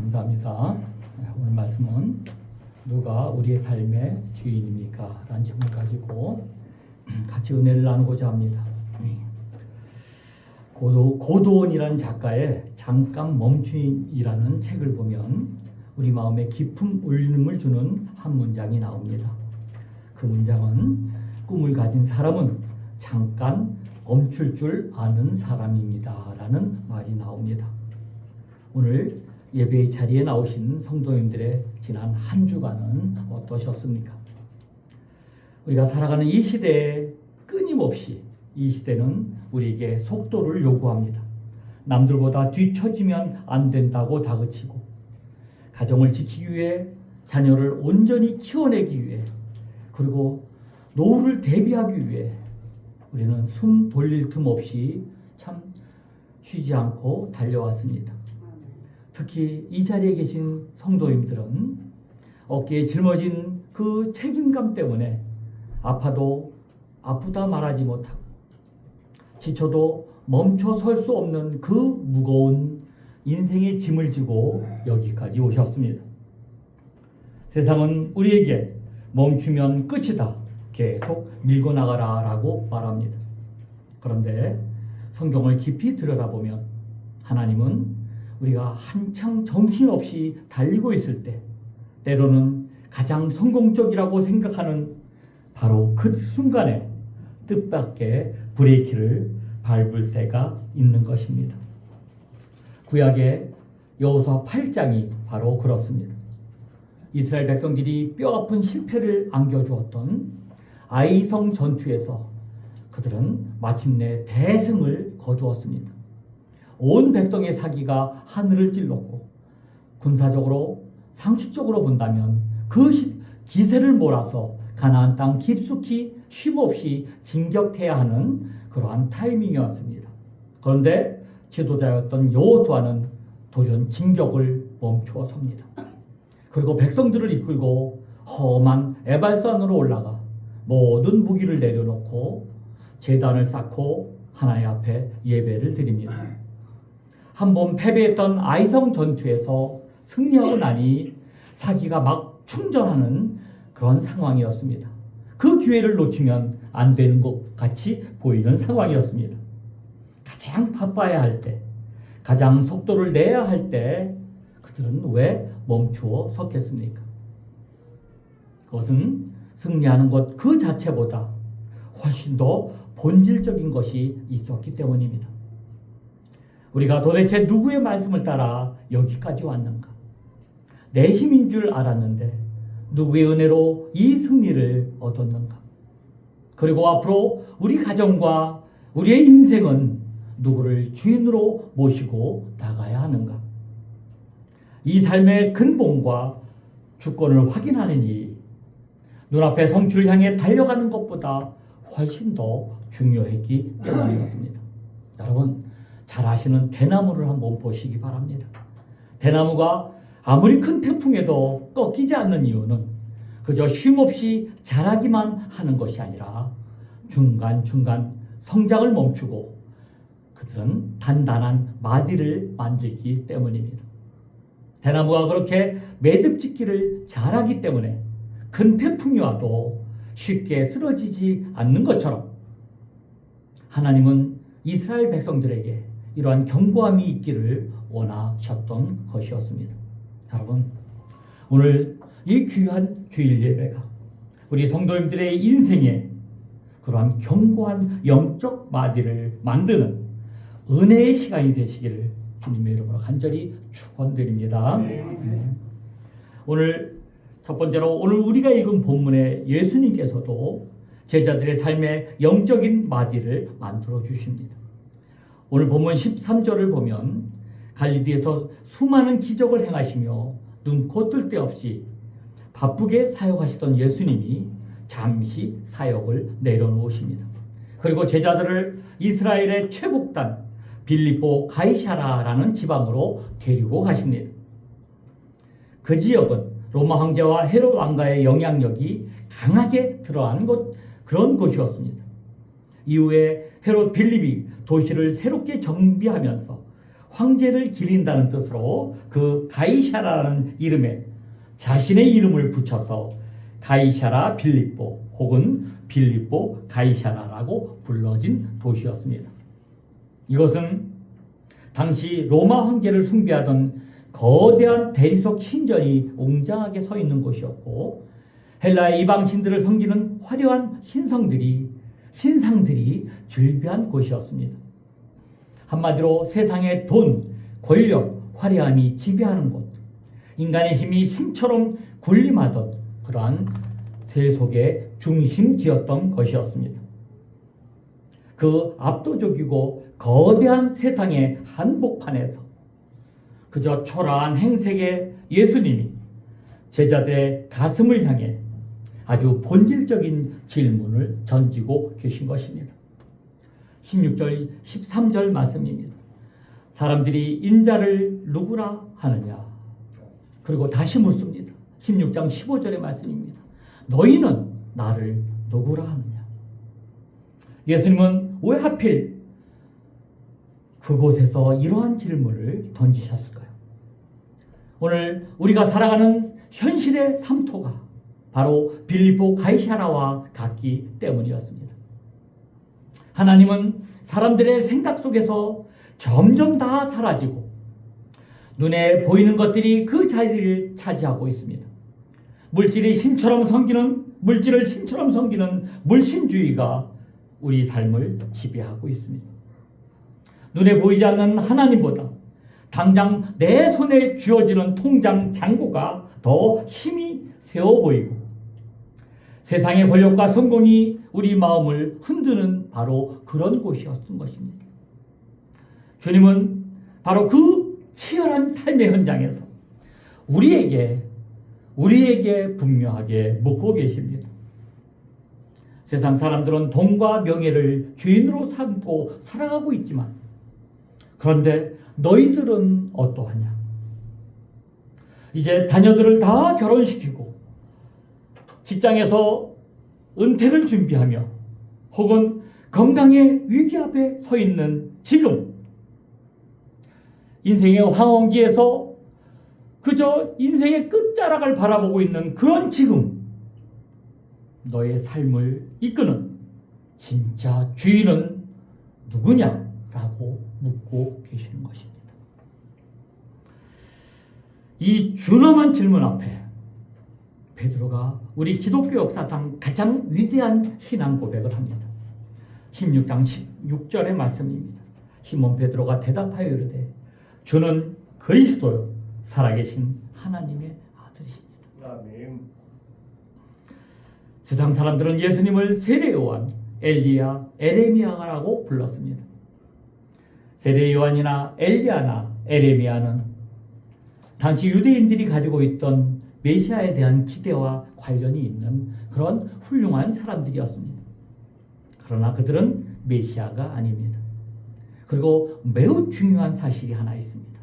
감사합니다. 오늘 말씀은 누가 우리의 삶의 주인입니까? 라는 제목을 가지고 같이 은혜를 나누고자 합니다. 고도원이라는 작가의 잠깐 멈춤이라는 책을 보면 우리 마음에 깊은 울림을 주는 한 문장이 나옵니다. 그 문장은 꿈을 가진 사람은 잠깐 멈출 줄 아는 사람입니다. 라는 말이 나옵니다. 오늘 예배의 자리에 나오신 성도님들의 지난 한 주간은 어떠셨습니까? 우리가 살아가는 이 시대에 끊임없이 이 시대는 우리에게 속도를 요구합니다. 남들보다 뒤처지면 안 된다고 다그치고 가정을 지키기 위해 자녀를 온전히 키워내기 위해 그리고 노후를 대비하기 위해 우리는 숨 돌릴 틈 없이 참 쉬지 않고 달려왔습니다. 특히 이 자리에 계신 성도님들은 어깨에 짊어진 그 책임감 때문에 아파도 아프다 말하지 못하고 지쳐도 멈춰 설 수 없는 그 무거운 인생의 짐을 지고 여기까지 오셨습니다. 세상은 우리에게 멈추면 끝이다. 계속 밀고 나가라 라고 말합니다. 그런데 성경을 깊이 들여다보면 하나님은 우리가 한창 정신없이 달리고 있을 때 때로는 가장 성공적이라고 생각하는 바로 그 순간에 뜻밖의 브레이크를 밟을 때가 있는 것입니다. 구약의 여호수아 8장이 바로 그렇습니다. 이스라엘 백성들이 뼈아픈 실패를 안겨주었던 아이성 전투에서 그들은 마침내 대승을 거두었습니다. 온 백성의 사기가 하늘을 찔렀고 군사적으로 상식적으로 본다면 그 기세를 몰아서 가나안 땅 깊숙이 쉼없이 진격해야 하는 그러한 타이밍이었습니다. 그런데 지도자였던 여호수아는 돌연 진격을 멈추어 섭니다. 그리고 백성들을 이끌고 험한 에발산으로 올라가 모든 무기를 내려놓고 제단을 쌓고 하나님 앞에 예배를 드립니다. 한번 패배했던 아이성 전투에서 승리하고 나니 사기가 막 충전하는 그런 상황이었습니다. 그 기회를 놓치면 안 되는 것 같이 보이는 상황이었습니다. 가장 바빠야 할 때, 가장 속도를 내야 할 때 그들은 왜 멈추어 섰겠습니까? 그것은 승리하는 것 그 자체보다 훨씬 더 본질적인 것이 있었기 때문입니다. 우리가 도대체 누구의 말씀을 따라 여기까지 왔는가? 내 힘인 줄 알았는데 누구의 은혜로 이 승리를 얻었는가? 그리고 앞으로 우리 가정과 우리의 인생은 누구를 주인으로 모시고 나가야 하는가? 이 삶의 근본과 주권을 확인하는 일, 눈앞의 성취를 향해 달려가는 것보다 훨씬 더 중요했기 때문이었습니다. 여러분, 잘 아시는 대나무를 한번 보시기 바랍니다. 대나무가 아무리 큰 태풍에도 꺾이지 않는 이유는 그저 쉼없이 자라기만 하는 것이 아니라 중간중간 성장을 멈추고 그들은 단단한 마디를 만들기 때문입니다. 대나무가 그렇게 매듭짓기를 잘하기 때문에 큰 태풍이 와도 쉽게 쓰러지지 않는 것처럼 하나님은 이스라엘 백성들에게 이러한 견고함이 있기를 원하셨던 것이었습니다. 여러분, 오늘 이 귀한 주일 예배가 우리 성도님들의 인생에 그러한 견고한 영적 마디를 만드는 은혜의 시간이 되시기를 주님의 이름으로 간절히 축원드립니다. 네. 오늘 첫 번째로 오늘 우리가 읽은 본문에 예수님께서도 제자들의 삶에 영적인 마디를 만들어 주십니다. 오늘 본문 13절을 보면 갈릴리에서 수많은 기적을 행하시며 눈코 뜰 데 없이 바쁘게 사역하시던 예수님이 잠시 사역을 내려놓으십니다. 그리고 제자들을 이스라엘의 최북단 빌립보 가이사라라는 지방으로 데리고 가십니다. 그 지역은 로마 황제와 헤롯 왕가의 영향력이 강하게 드러난 그런 곳이었습니다. 이후에 헤롯 빌립이 도시를 새롭게 정비하면서 황제를 기린다는 뜻으로 그 가이샤라는 이름에 자신의 이름을 붙여서 가이샤라 빌립보 혹은 빌립보 가이샤라라고 불러진 도시였습니다. 이것은 당시 로마 황제를 숭배하던 거대한 대리석 신전이 웅장하게 서 있는 곳이었고, 헬라의 이방신들을 섬기는 화려한 신상들이 즐비한 곳이었습니다. 한마디로 세상의 돈, 권력, 화려함이 지배하는 곳, 인간의 힘이 신처럼 군림하던 그러한 세속의 중심지였던 것이었습니다. 그 압도적이고 거대한 세상의 한복판에서 그저 초라한 행색의 예수님이 제자들의 가슴을 향해 아주 본질적인 질문을 던지고 계신 것입니다. 16절, 13절 말씀입니다. 사람들이 인자를 누구라 하느냐? 그리고 다시 묻습니다. 16장 15절의 말씀입니다. 너희는 나를 누구라 하느냐? 예수님은 왜 하필 그곳에서 이러한 질문을 던지셨을까요? 오늘 우리가 살아가는 현실의 삼토가 바로 빌립보 가이사라와 같기 때문이었습니다. 하나님은 사람들의 생각 속에서 점점 다 사라지고 눈에 보이는 것들이 그 자리를 차지하고 있습니다. 물질을 신처럼 섬기는 물신주의가 우리 삶을 지배하고 있습니다. 눈에 보이지 않는 하나님보다 당장 내 손에 쥐어지는 통장 잔고가 더 힘이 세워 보이고, 세상의 권력과 성공이 우리 마음을 흔드는 바로 그런 곳이었던 것입니다. 주님은 바로 그 치열한 삶의 현장에서 우리에게 분명하게 묻고 계십니다. 세상 사람들은 돈과 명예를 주인으로 삼고 살아가고 있지만, 그런데 너희들은 어떠하냐? 이제 자녀들을 다 결혼시키고 직장에서 은퇴를 준비하며 혹은 건강의 위기 앞에 서 있는 지금, 인생의 황혼기에서 그저 인생의 끝자락을 바라보고 있는 그런 지금, 너의 삶을 이끄는 진짜 주인은 누구냐라고 묻고 계시는 것입니다. 이 준엄한 질문 앞에 베드로가 우리 기독교 역사상 가장 위대한 신앙 고백을 합니다. 16장 16절의 말씀입니다. 시몬 베드로가 대답하여 이르되 주는 그리스도요 살아계신 하나님의 아들이십니다. 아멘. 세상 사람들은 예수님을 세례 요한, 엘리야, 에레미야라고 불렀습니다. 세례 요한이나 엘리야나 에레미야는 당시 유대인들이 가지고 있던 메시아에 대한 기대와 관련이 있는 그런 훌륭한 사람들이었습니다. 그러나 그들은 메시아가 아닙니다. 그리고 매우 중요한 사실이 하나 있습니다.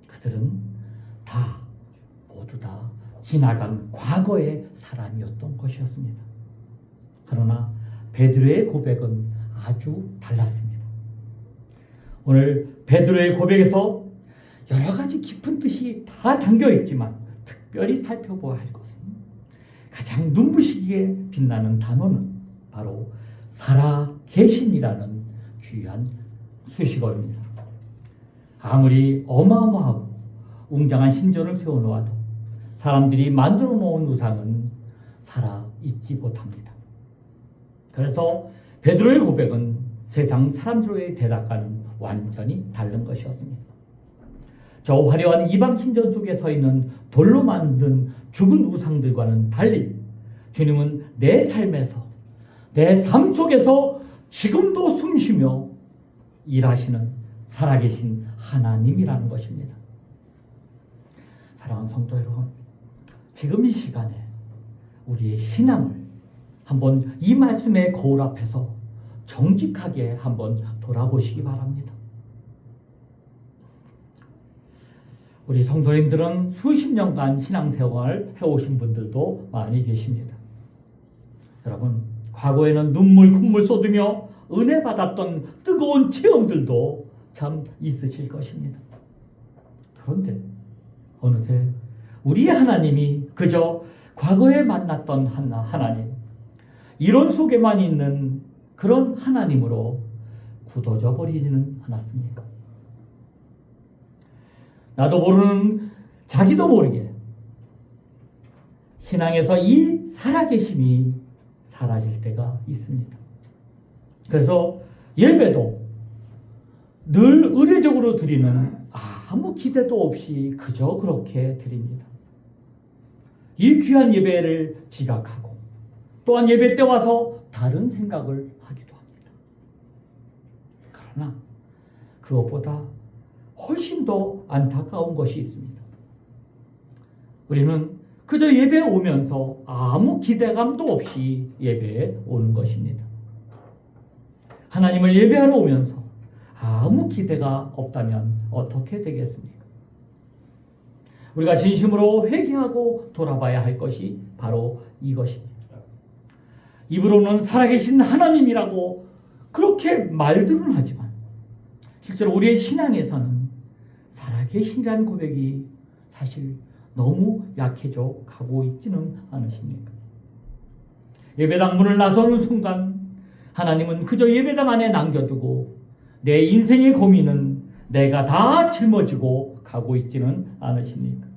그들은 모두 다 지나간 과거의 사람이었던 것이었습니다. 그러나 베드로의 고백은 아주 달랐습니다. 오늘 베드로의 고백에서 여러 가지 깊은 뜻이 다 담겨 있지만 특별히 살펴보아야 할 것은 가장 눈부시게 빛나는 단어는 바로 살아계신이라는 귀한 수식어입니다. 아무리 어마어마하고 웅장한 신전을 세워놓아도 사람들이 만들어 놓은 우상은 살아있지 못합니다. 그래서 베드로의 고백은 세상 사람들의 대답과는 완전히 다른 것이었습니다. 저 화려한 이방 신전 속에 서 있는 돌로 만든 죽은 우상들과는 달리 주님은 내 삶에서, 내 삶 속에서 지금도 숨쉬며 일하시는 살아계신 하나님이라는 것입니다. 사랑하는 성도 여러분, 지금 이 시간에 우리의 신앙을 한번 이 말씀의 거울 앞에서 정직하게 한번 돌아보시기 바랍니다. 우리 성도님들은 수십 년간 신앙생활을 해오신 분들도 많이 계십니다. 여러분, 과거에는 눈물 콧물 쏟으며 은혜 받았던 뜨거운 체험들도 참 있으실 것입니다. 그런데 어느새 우리의 하나님이 그저 과거에 만났던 하나님, 이론 속에만 있는 그런 하나님으로 굳어져 버리지는 않았습니까? 나도 모르는, 자기도 모르게 신앙에서 이 살아계심이 사라질 때가 있습니다. 그래서 예배도 늘 의례적으로 드리는 아무 기대도 없이 그저 그렇게 드립니다. 이 귀한 예배를 지각하고 또한 예배 때 와서 다른 생각을 하기도 합니다. 그러나 그것보다 훨씬 더 안타까운 것이 있습니다. 우리는 그저 예배에 오면서 아무 기대감도 없이 예배에 오는 것입니다. 하나님을 예배하러 오면서 아무 기대가 없다면 어떻게 되겠습니까? 우리가 진심으로 회개하고 돌아봐야 할 것이 바로 이것입니다. 입으로는 살아계신 하나님이라고 그렇게 말들은 하지만 실제로 우리의 신앙에서는 살아계신이라는 고백이 사실 너무 약해져 가고 있지는 않으십니까? 예배당 문을 나서는 순간 하나님은 그저 예배당 안에 남겨두고 내 인생의 고민은 내가 다 짊어지고 가고 있지는 않으십니까?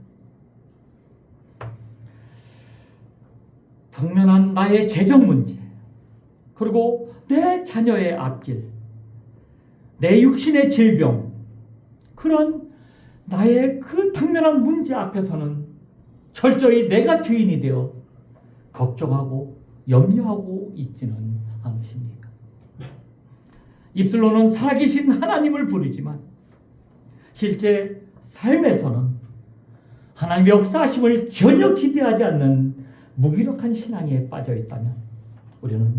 당면한 나의 재정 문제, 그리고 내 자녀의 앞길, 내 육신의 질병, 그런 나의 그 당면한 문제 앞에서는 철저히 내가 주인이 되어 걱정하고 염려하고 있지는 않으십니까? 입술로는 살아계신 하나님을 부르지만 실제 삶에서는 하나님의 역사하심을 전혀 기대하지 않는 무기력한 신앙에 빠져 있다면 우리는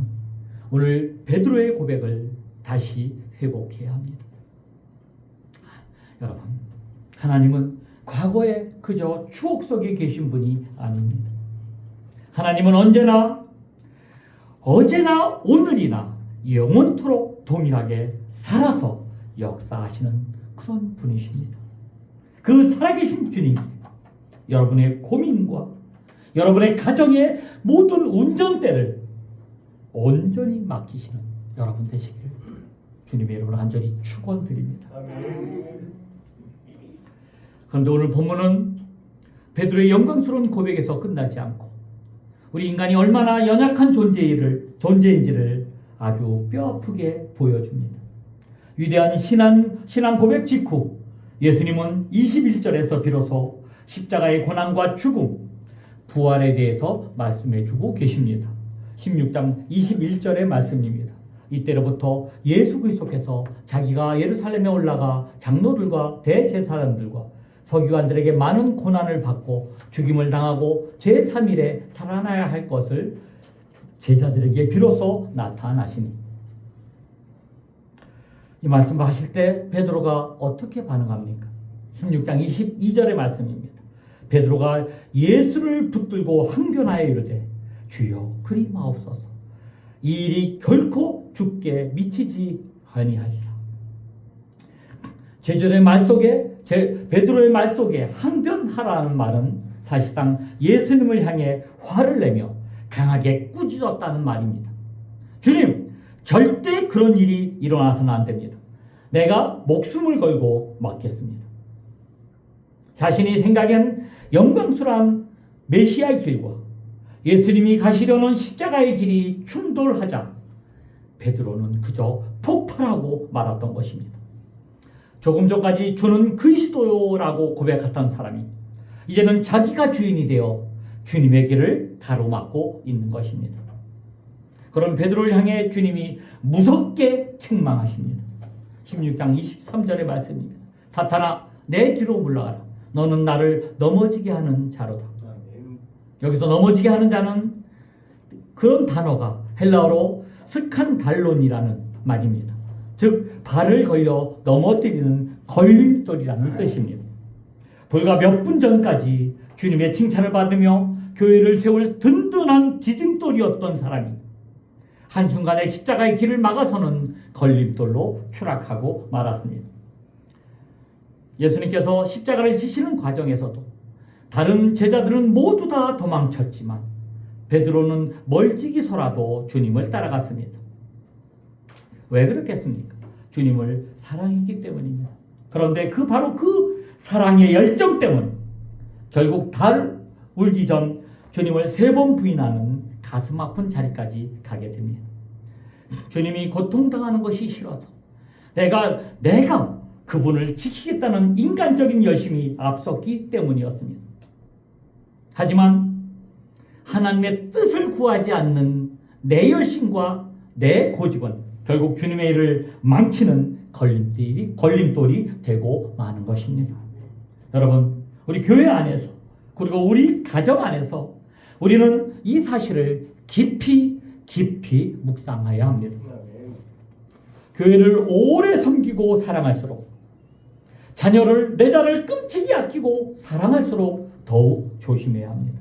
오늘 베드로의 고백을 다시 회복해야 합니다. 여러분, 하나님은 과거에 그저 추억 속에 계신 분이 아닙니다. 하나님은 언제나 어제나 오늘이나 영원토록 동일하게 살아서 역사하시는 그런 분이십니다. 그 살아계신 주님, 여러분의 고민과 여러분의 가정의 모든 운전대를 온전히 맡기시는 여러분 되시길 주님의 이름으로 간절히 축원드립니다. 그런데 오늘 본문은 베드로의 영광스러운 고백에서 끝나지 않고 우리 인간이 얼마나 연약한 존재인지를 아주 뼈아프게 보여줍니다. 위대한 신앙 고백 직후 예수님은 21절에서 비로소 십자가의 고난과 죽음, 부활에 대해서 말씀해주고 계십니다. 16장 21절의 말씀입니다. 이때로부터 예수 그리스도께서 자기가 예루살렘에 올라가 장로들과 대제사장들과 서기관들에게 많은 고난을 받고 죽임을 당하고 제3일에 살아나야 할 것을 제자들에게 비로소 나타나시니, 이 말씀을 하실 때 베드로가 어떻게 반응합니까? 16장 22절의 말씀입니다. 베드로가 예수를 붙들고 항변하여 이르되 주여 그리 마옵소서, 이 일이 결코 죽게 미치지 아니하리라. 베드로의 말 속에 항변하라는 말은 사실상 예수님을 향해 화를 내며 강하게 꾸짖었다는 말입니다. 주님, 절대 그런 일이 일어나서는 안 됩니다. 내가 목숨을 걸고 막겠습니다. 자신이 생각한 영광스러운 메시아의 길과 예수님이 가시려는 십자가의 길이 충돌하자 베드로는 그저 폭발하고 말았던 것입니다. 조금 전까지 주는 그리스도라고 고백했던 사람이 이제는 자기가 주인이 되어 주님의 길을 가로막고 있는 것입니다. 그런 베드로를 향해 주님이 무섭게 책망하십니다. 16장 23절의 말씀입니다. 사탄아, 내 뒤로 물러가라. 너는 나를 넘어지게 하는 자로다. 여기서 넘어지게 하는 자는 그런 단어가 헬라어로 스칸달론이라는 말입니다. 즉 발을 걸려 넘어뜨리는 걸림돌이라는 뜻입니다. 불과 몇 분 전까지 주님의 칭찬을 받으며 교회를 세울 든든한 디딤돌이었던 사람이 한순간에 십자가의 길을 막아서는 걸림돌로 추락하고 말았습니다. 예수님께서 십자가를 지시는 과정에서도 다른 제자들은 모두 다 도망쳤지만 베드로는 멀찍이서라도 주님을 따라갔습니다. 왜 그렇겠습니까? 주님을 사랑했기 때문입니다. 그런데 바로 그 사랑의 열정 때문 결국 달 울기 전 주님을 3번 부인하는 가슴 아픈 자리까지 가게 됩니다. 주님이 고통당하는 것이 싫어도 내가 그분을 지키겠다는 인간적인 열심이 앞섰기 때문이었습니다. 하지만 하나님의 뜻을 구하지 않는 내 열심과 내 고집은 결국 주님의 일을 망치는 걸림돌이 되고 마는 것입니다. 여러분, 우리 교회 안에서 그리고 우리 가정 안에서 우리는 이 사실을 깊이 묵상해야 합니다. 교회를 오래 섬기고 사랑할수록 자녀를 내 자를 끔찍이 아끼고 사랑할수록 더욱 조심해야 합니다.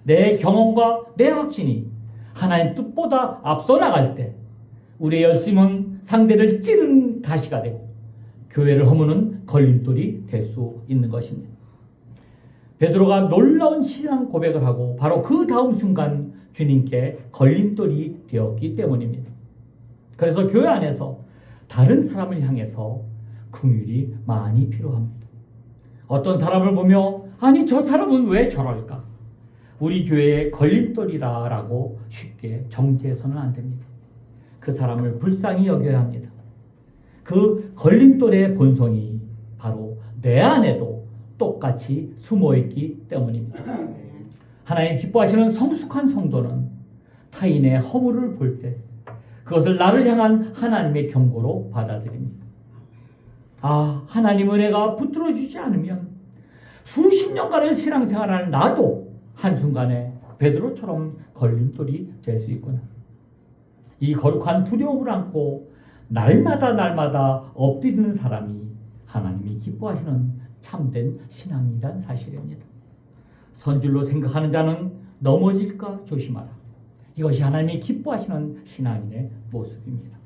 내 경험과 내 확신이 하나님 뜻보다 앞서 나갈 때 우리의 열심은 상대를 찌르는 가시가 되고 교회를 허무는 걸림돌이 될 수 있는 것입니다. 베드로가 놀라운 신앙 고백을 하고 바로 그 다음 순간 주님께 걸림돌이 되었기 때문입니다. 그래서 교회 안에서 다른 사람을 향해서 긍휼이 많이 필요합니다. 어떤 사람을 보며 아니 저 사람은 왜 저럴까? 우리 교회의 걸림돌이라고 쉽게 정죄해서는 안 됩니다. 그 사람을 불쌍히 여겨야 합니다. 그 걸림돌의 본성이 바로 내 안에도 똑같이 숨어있기 때문입니다. 하나님 기뻐하시는 성숙한 성도는 타인의 허물을 볼 때 그것을 나를 향한 하나님의 경고로 받아들입니다. 하나님 은혜가 붙들어 주지 않으면 수십 년간의 신앙생활을 나도 한순간에 베드로처럼 걸림돌이 될 수 있구나. 이 거룩한 두려움을 안고 날마다 엎드리는 사람이 하나님이 기뻐하시는 참된 신앙이란 사실입니다. 선줄로 생각하는 자는 넘어질까 조심하라. 이것이 하나님이 기뻐하시는 신앙인의 모습입니다.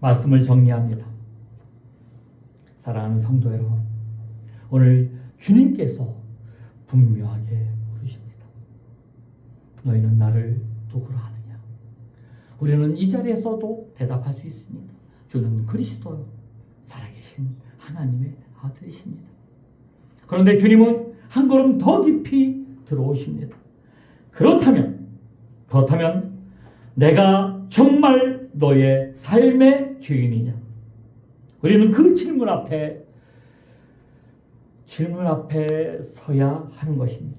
말씀을 정리합니다. 사랑하는 성도 여러분, 오늘 주님께서 분명하게 물으십니다. 너희는 나를 누구로 하느냐? 우리는 이 자리에서도 대답할 수 있습니다. 주는 그리스도요, 살아계신 하나님의 아들이십니다. 그런데 주님은 한 걸음 더 깊이 들어오십니다. 그렇다면 내가 정말 너의 삶의 주인이냐? 우리는 그 질문 앞에 서야 하는 것입니다.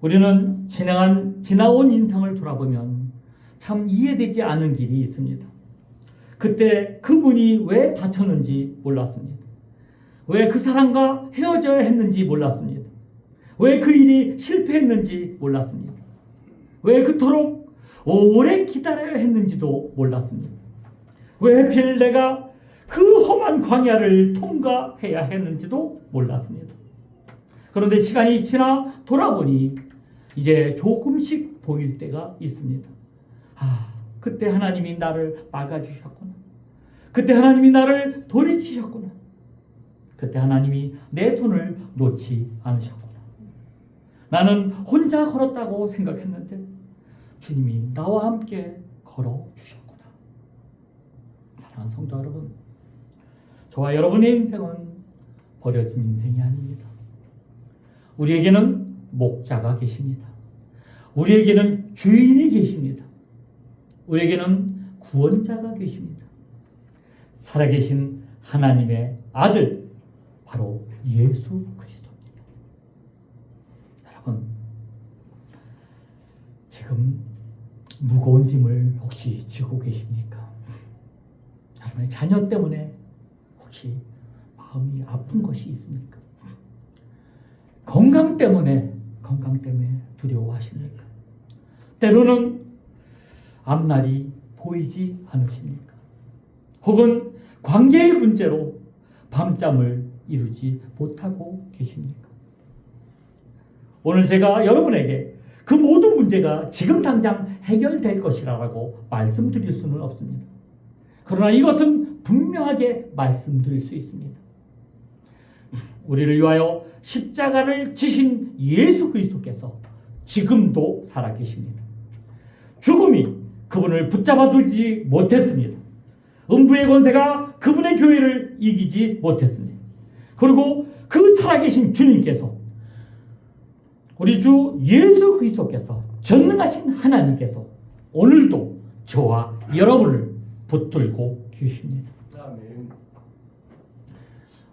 우리는 지나온 인생을 돌아보면 참 이해되지 않은 길이 있습니다. 그때 그분이 왜 다쳤는지 몰랐습니다. 왜 그 사람과 헤어져야 했는지 몰랐습니다. 왜 그 일이 실패했는지 몰랐습니다. 왜 그토록 오래 기다려야 했는지도 몰랐습니다. 왜 하필 내가 그 험한 광야를 통과해야 했는지도 몰랐습니다. 그런데 시간이 지나 돌아보니 이제 조금씩 보일 때가 있습니다. 그때 하나님이 나를 막아주셨구나. 그때 하나님이 나를 돌이키셨구나. 그때 하나님이 내 손을 놓지 않으셨구나. 나는 혼자 걸었다고 생각했는데 주님이 나와 함께 걸어주셨구나. 사랑하는 성도 여러분, 저와 여러분의 인생은 버려진 인생이 아닙니다. 우리에게는 목자가 계십니다. 우리에게는 주인이 계십니다. 우리에게는 구원자가 계십니다. 살아계신 하나님의 아들, 바로 예수 그리스도입니다. 여러분, 지금 무거운 짐을 혹시 지고 계십니까? 여러분의 자녀 때문에 혹시 마음이 아픈 것이 있습니까? 건강 때문에 두려워하십니까? 때로는 앞날이 보이지 않으십니까? 혹은 관계의 문제로 밤잠을 이루지 못하고 계십니까? 오늘 제가 여러분에게 그 모든 문제가 지금 당장 해결될 것이라고 말씀드릴 수는 없습니다. 그러나 이것은 분명하게 말씀드릴 수 있습니다. 우리를 위하여 십자가를 지신 예수 그리스도께서 지금도 살아계십니다. 죽음이 그분을 붙잡아두지 못했습니다. 음부의 권세가 그분의 교회를 이기지 못했습니다. 그리고 그 살아계신 주님께서, 우리 주 예수 그리스도께서, 전능하신 하나님께서 오늘도 저와 여러분을 붙들고 계십니다.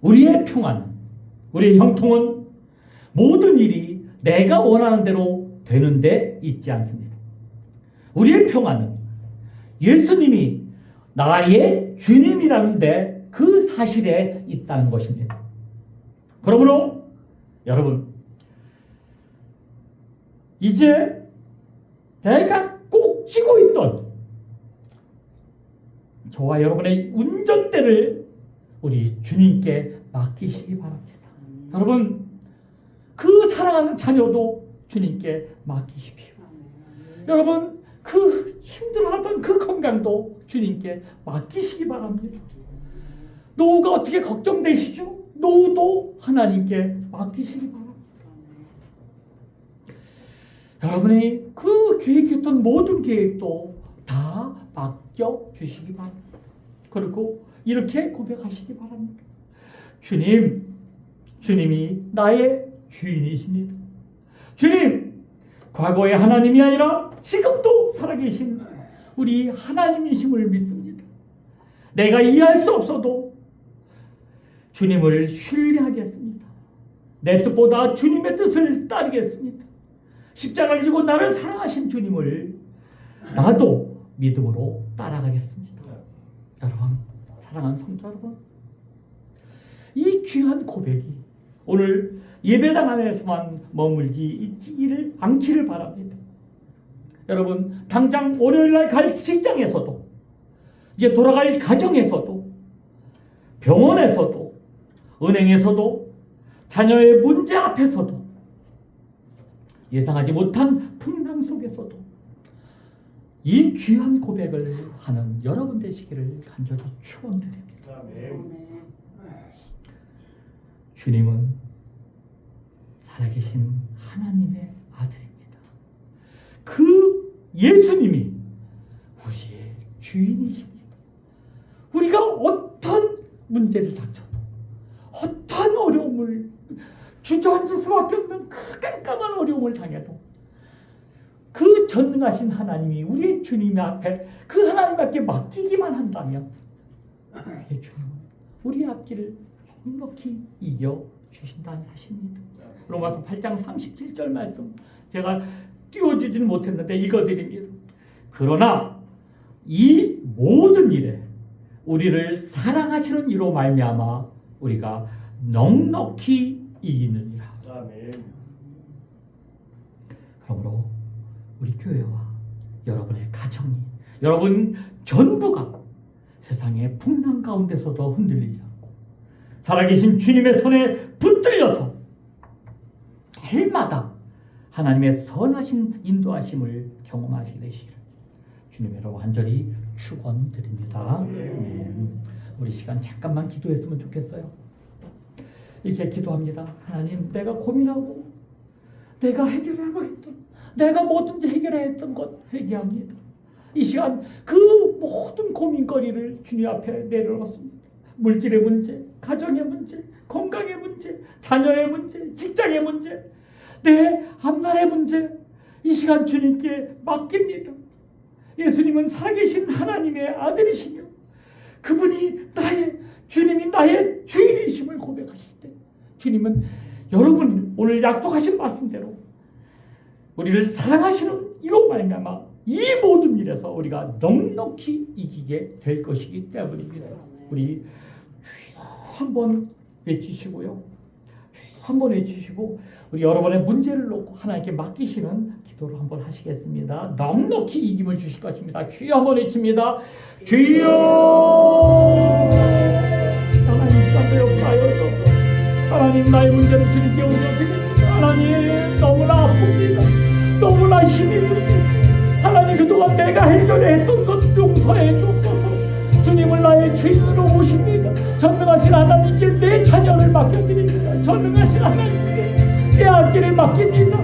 우리의 평안은, 우리의 형통은 모든 일이 내가 원하는 대로 되는 데 있지 않습니다. 우리의 평안은 예수님이 나의 주님이라는데 그 사실에 있다는 것입니다. 그러므로 여러분, 이제 내가 꼭 쥐고 있던 저와 여러분의 운전대를 우리 주님께 맡기시기 바랍니다. 여러분, 그 사랑하는 자녀도 주님께 맡기십시오. 여러분, 그 힘들어하던 그 건강도 주님께 맡기시기 바랍니다. 노후가 어떻게 걱정되시죠? 노후도 하나님께 맡기시기 바랍니다. 여러분이 그 계획했던 모든 계획도 다 맡겨주시기 바랍니다. 그리고 이렇게 고백하시기 바랍니다. 주님이 나의 주인이십니다. 주님, 과거의 하나님이 아니라 지금도 살아계신 우리 하나님이심을 믿습니다. 내가 이해할 수 없어도 주님을 신뢰하겠습니다. 내 뜻보다 주님의 뜻을 따르겠습니다. 십자가를 지고 나를 사랑하신 주님을 나도 믿음으로 따라가겠습니다. 여러분, 사랑하는 성도 여러분, 이 귀한 고백이 오늘 예배당 안에서만 머물지 있지를 않기를 바랍니다. 여러분, 당장 월요일날 갈 직장에서도, 이제 돌아갈 가정에서도, 병원에서도, 은행에서도, 자녀의 문제 앞에서도, 예상하지 못한 풍랑 속에서도 이 귀한 고백을 하는 여러분 되시기를 간절히 축원드립니다. 주님은 살아계신 하나님의 아들입니다. 그 예수님이 우리의 주인이십니다. 우리가 어떤 문제를 닥쳐도, 어떤 어려움을 주저앉을 수밖에 없는 그 깜깜한 어려움을 당해도 그 전능하신 하나님이 우리의 주님 앞에 그 하나님 앞에 맡기기만 한다면 우리의 주님은 우리 앞길을 넉넉히 이겨주신다는 사실입니다. 로마서 8장 37절 말씀 제가 띄워주지는 못했는데 읽어드립니다. 그러나 이 모든 일에 우리를 사랑하시는 이로 말미암아 우리가 넉넉히 이기느니라. 아멘. 그러므로 우리 교회와 여러분의 가정이, 여러분 전부가 세상의 풍랑 가운데서도 흔들리지 않고 살아계신 주님의 손에 붙들려서 날마다 하나님의 선하신 인도하심을 경험하시게 되시기를 주님으로 간절히 축원드립니다. 우리 시간 잠깐만 기도했으면 좋겠어요. 이렇게 기도합니다. 하나님, 내가 고민하고 내가 해결하고 했던, 내가 뭐든지 해결했던 것 회개합니다. 이 시간 그 모든 고민거리를 주님 앞에 내려놓습니다. 물질의 문제, 가정의 문제, 건강의 문제, 자녀의 문제, 직장의 문제, 내 앞날의 문제, 이 시간 주님께 맡깁니다. 예수님은 살아계신 하나님의 아들이시며 그분이 주님이 나의 주인이심을 고백하실 때 주님은 여러분 오늘 약속하신 말씀대로 우리를 사랑하시는 이로 말미암아 이 모든 일에서 우리가 넉넉히 이기게 될 것이기 때문입니다. 우리 주여 한번 외치시고요. 주여 한번 외치시고 우리 여러분의 문제를 놓고 하나님께 맡기시는 기도를 한번 하시겠습니다. 넉넉히 이김을 주실 것입니다. 주여 한번 외칩니다. 주여 하나님 시간도 역사하여서 하나님 나의 문제를 주님께 올려드립니다. 하나님 너무나 아픕니다. 너무나 힘이 듭니다. 하나님 그동안 내가 해결해 했던 것 용서해 주옵소서. 주 주님을 나의 주인으로 모십니다. 전능하신 하나님께 내 자녀를 맡겨드립니다. 전능하신 하나님께 내 아기를 맡깁니다.